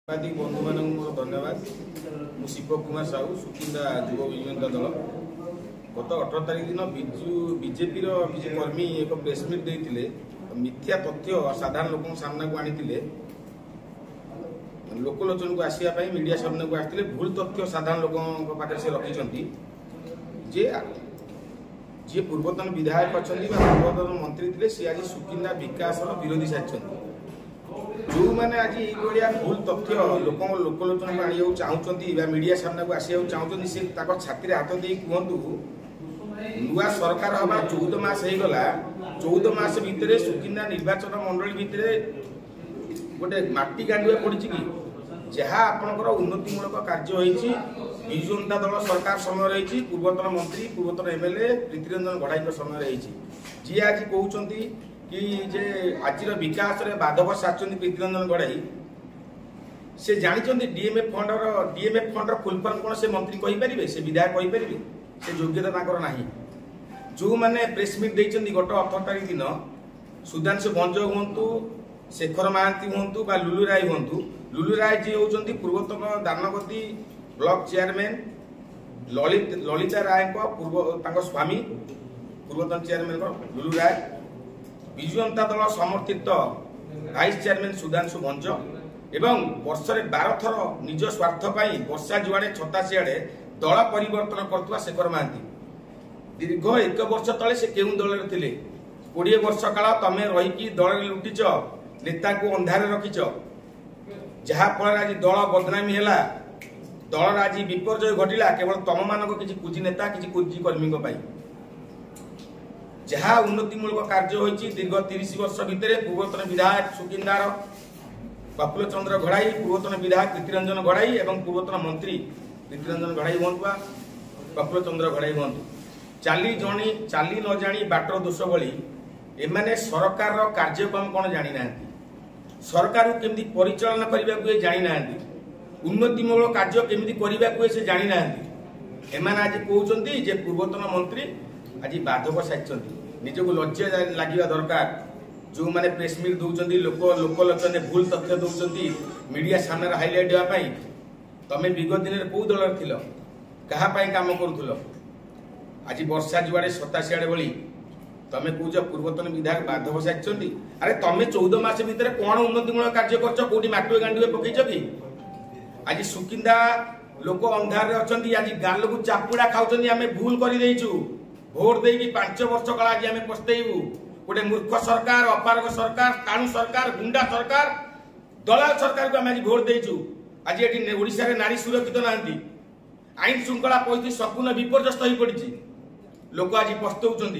साम्बादिक बंधु मान धन्यवाद। मु शिवक कुमार साहू सुकिंदा युव विजयता दल गत 18 तारिख दिन बीजेपी किसी कर्मी एक प्रेसमिट देते मिथ्या तथ्य साधारण लोक सामना को आनी लोकलोचन को आसवाई मीडिया सामने को आसते भूल तथ्य साधारण लोक पाखे से रखिंट जे जी पूर्वतन विधायक अच्छा पूर्वतन मंत्री थे सी आज सुकिंदा विकास विरोधी साजिश जो मैंने आज ये भूल तथ्य लोकलोचन को आने चाहते मीडिया सामने को आसवा चाहते सी छाती हाथ दे कहतु नुआ सरकार हवा 14 मास होगला 14 मास भितर सुकिंदा निर्वाचन मंडली भितर गोटे माटी गांडुआ पड़ी कि जहाँ आपंकर उन्नतिमूलक कार्य होती विजु जनता दल सरकार समय रही पूर्वतन मंत्री पूर्वतन एमएलए प्रीतिरंजन गढ़ाई समय रही जी आज कहते कि जे आज विकास बाधक साधुंट प्रीतिरंजन गढ़ाई से जानते डीएमएफ फंड फुल फर्म कौन से मंत्री कहींपर से विधायक कहींपर से योग्यता ना जो मैंने प्रेसमिट देते गत 18 तारिख दिन सुधांशु भंज हूँ शेखर महांती हूँ लुलु राय हूँ लुलु राय जी होती पूर्वतन दानगति ब्लॉक चेयरमैन ललिता राय पूर्व स्वामी पूर्वतन चेयरमैन लुलु राय विजु जनता दल समर्थित वाइस चेयरमैन सुधांशु भंज एवं वर्षे 12 थर निज स्वार्थ वर्षा जुआड़े छता सियाड़े दल परिवर्तन करथुवा शेखर महांती दीर्घ 1 वर्ष तले से केउ दल रे 20 वर्ष काल तमे रही दल लुटिच नेता को अंधारे रखिच जहा फल आज दल बदनामी है दल आज विपर्जय घटिला केवल तम मानक किसी कुजी नेता किसी कुजी कर्मी जहाँ उन्नतिमूलक कार्य होती दीर्घ 30 वर्ष भितर पूर्वतन विधायक सुकिंदार प्रफुल्ल चंद्र गढ़ाई पूर्वतन विधायक प्रीतिरंजन गढ़ाई और पूर्वतन मंत्री प्रीतिरंजन गढ़ाई हूँ प्रफुल्ल चंद्र गढ़ाई हूँ चाली न जानी बाटर दोष भली एमाने सरकार कार्यक्रम कौन जानी ना सरकार केमती परिचालन करने को जानी ना उन्नतिमूलक कार्य केमती करने को से जानी ना एमाने आज कहते जे पूर्वतन मंत्री आज बाधक साजिश निजक लज्जा लगे दरकार जो मैंने प्रेसमिट दौरान लोकलोचन भूल तथ्य दौरान मीडिया सामने हाइलाइट होगापी तमें विगत दिन में कौ दल थिल क्या कम करुल आज वर्षा जुआड़े सता सियाड़े भली तमें कौच पूर्वतन विधायक बाधक साजिश अरे तमें 14 मास भितर कौन उन्नतिमूलक कार्य कर माटुए गांडुए पकईच कि आज सुकिंदा लोक अंधार अच्छा आज गाँ लोक चापुड़ा खाऊँ आम भूल कर भोट देकी 5 वर्ष काल आज आम पछतु गोटे मूर्ख सरकार अपारग सरकार काणु सरकार गुंडा सरकार दलाल सरकार को आम आज भोट देचु आज ये ओडिशा रे नारी सुरक्षित ना आईन श्रृंखला परिस्थिति संपूर्ण विपर्यस्त हो पड़ी लोक आज पछतौं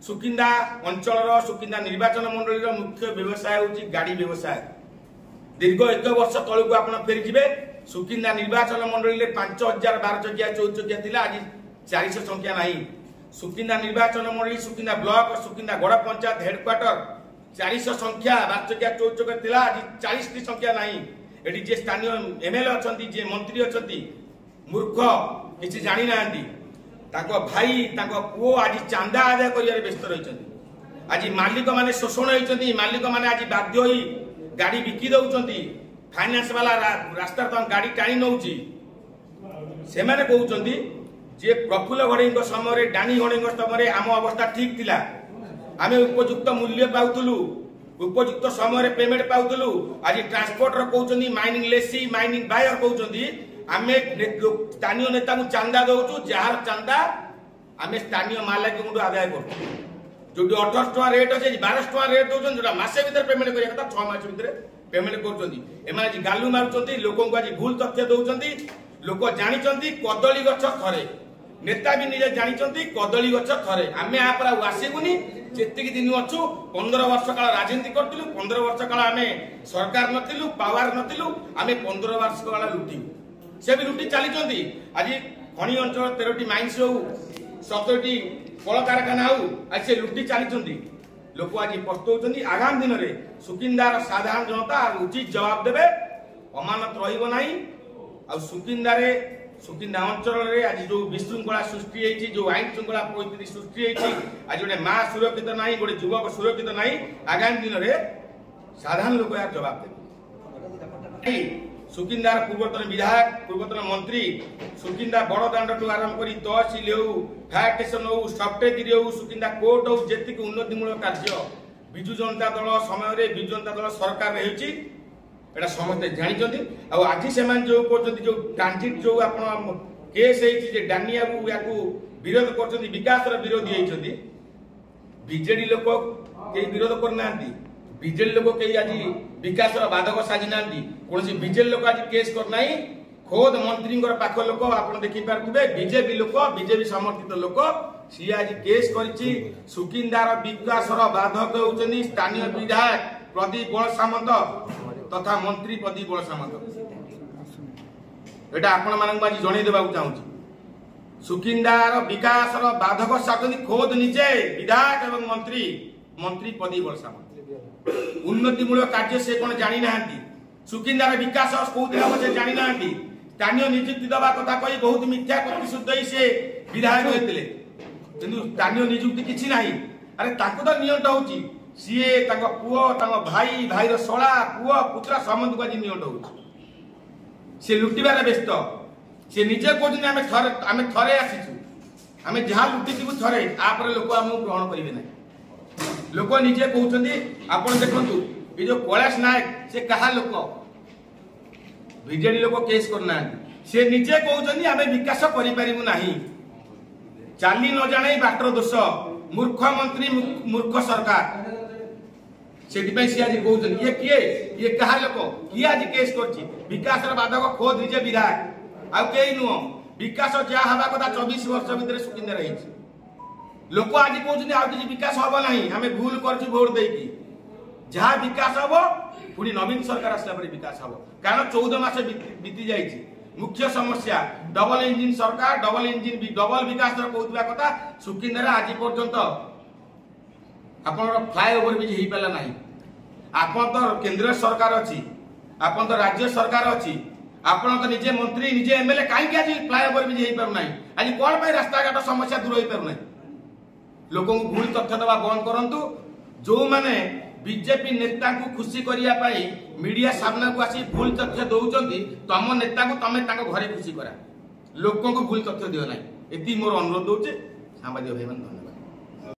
सुकिंदा अंचल सुकिंदा निर्वाचन मंडली मुख्य व्यवसाय हूँ गाड़ी व्यवसाय दीर्घ 1 वर्ष तलू आप फेरीजे सुकिंदा निर्वाचन मंडली 5000 12 चकिया 14 चकिया थी आज 400 संख्या नहीं सुकिंदा निर्वाचन मंडली सुकिंदा ब्लॉक सुकिंदा गड़ पंचायत हेडक्वार्टर 400 संख्या 12 चकिया 14 चकिया थी आज 40 टी संख्या नहीं एटी जे स्थानीय एमएलए अच्छा जे मंत्री अच्छा मूर्ख किसी जानी ना भाई पुओ आज चांदा आदाय कर व्यस्त रही आज मालिक माने शोषण होती मालिक माने आज बाध्य होई गाड़ी बिकी दौरान फाइनान्स वाला रास्ता गाड़ी टाणी नौ से कहते जे प्रफुल्ल गढ़ई समय डाणी गढ़ई समय आम अवस्था ठीक थिला आम उपयुक्त मूल्य पाउलु उपयुक्त समय पेमेंट पाउलु आज ट्रांसपोर्टर कहते माइनिंग लेसी माइनिंग बायर कहते आम स्थानीय नेता को चांदा दौचु जार चांदा आम स्थानीय मालिक आदाय कर जो 18 टका रेट अच्छे 12 टका रेट दौरान जो मसे भर पेमेंट करा 6 मास भर पेमेंट कर गालु मार्च लोक आज भूल तथ्य दौरान लोक जानते कदली गछ थरे नेता भी निजे जानते कदली गछ थरे आम आप आसबुनि जी दिन अच्छु 15 वर्ष काल राजनीति करूँ 15 वर्ष काल आम सरकार नु पावर नु आम 15 वर्ष काल लुटी से भी लुटी चली आज खनि अंचल 13टी माइन्स हो 17टी कल कारखाना हो आज से लुटी चली लोक आज पछतौं आगामी दिन में सुकिंदार साधारण जनता उचित जवाब देवे अमानत रहा सुकिंदा अंचल आज जो विशृंखला सृष्टि होती जो आईन श्रृंखला परिस्थिति सृष्टि होती आज गोटे माँ सुरक्षित ना गोटे युवक सुरक्षित ना आगामी दिन में साधारण लोक यार जवाब देवे सुकिंदार पूर्वतन विधायक पूर्वतन मंत्री सुकिंदा बड़ दाण्डू आरंभ कर तहसिल हो फायर स्टेशन हो सफ्टवेयर हो सुकिंदा कोर्ट हो जी उन्नतिमूलक कार्य विजु जनता दल समय विजु जनता दल सरकार एटा समस्ते जानते आज से जो कहते जो ट्रांजिट जो आप केस डानिया या विरोध कर विकास विरोधी होती बीजेडी लोक कई विरोध करना बीजेडी लोक कई आज विकास बाधक साजी ना कौन बीजेडी लोक आज केस करना खोद मंत्री पाख लोक आप देखिपे बीजेपी लोक बीजेपी समर्थित लोक सी आज केस कर सुकिंदार विकास बाधक होती स्थानीय विधायक प्रदीप बल सामंत तथा मंत्री प्रदीप बल सामंत एटा आपण मानक आज जणै देबाक चाहूची सुकिंदार विकास बाधक साथी खोद निजे विधायक एवं मंत्री प्रदीप बल सामंत उन्नतिमूलक कार्य से कौन जानी ना सुकिंदार विकास कौन से जानी ना स्थानीय नियुक्ति दबा कथा कही बहुत मिथ्या प्रतिशुद्ध से विधायक होते किंतु स्थानीय नियुक्ति किसी ना अरे तो नियंट होची सीए पुओ भाई भाईर शला पुओ पुत्रा समस्त को आज नियंट हो सी लुटिबार व्यस्त सी निजे कहते आम थे आसीचु आम जहाँ लुटिबू थे आपर लोक आमको ग्रहण करेंगे ना लोक निजे कहते आप देखु ये जो कैलाश नायक से कहा लोक बीजेडी लोक केस करना से निजे कहते आम विकास करूँ ना चाली न जाने बाटर दोष मूर्ख मंत्री मूर्ख सरकार से आज कहते ये किए ये कहा लोक किए आज केस कर विकास बाधक खोद निजे विधायक आउ कई नुह विकास जहाँ हवा कथा 24 वर्ष भितर सुकिंदा रही लोक आज कहते आज किसी विकास हम ना आम भूल कर भोट देकी जहाँ विकास हम पुणी नवीन सरकार आसला विकास हम कारण 14 मास बीती जाइए मुख्य समस्या डबल इंजिन सरकार डबल इंजिन डबल विकास कहता कथा सुकिंदा आज पर्यंत आप फ्लाईओवर भी हो पाला ना आप तो केंद्र सरकार अच्छी आप तो राज्य सरकार अच्छी आप तो निजे मंत्री निजे एमएलए कहीं आज फ्लाईओवर भी हो पारना आज कौन रास्ता घाट समस्या दूर हो पारना लोक भूल तथ्य दवा बंद करूँ जो मैंने बीजेपी नेता को खुशी करने मीडिया सामना को आसी भूल तथ्य दौरान तुम नेता को तुम घरे खुशी करा लोक को भूल तथ्य दियो ना ये मोर अनुरोध होचे सांबादिक भाई धन्यवाद।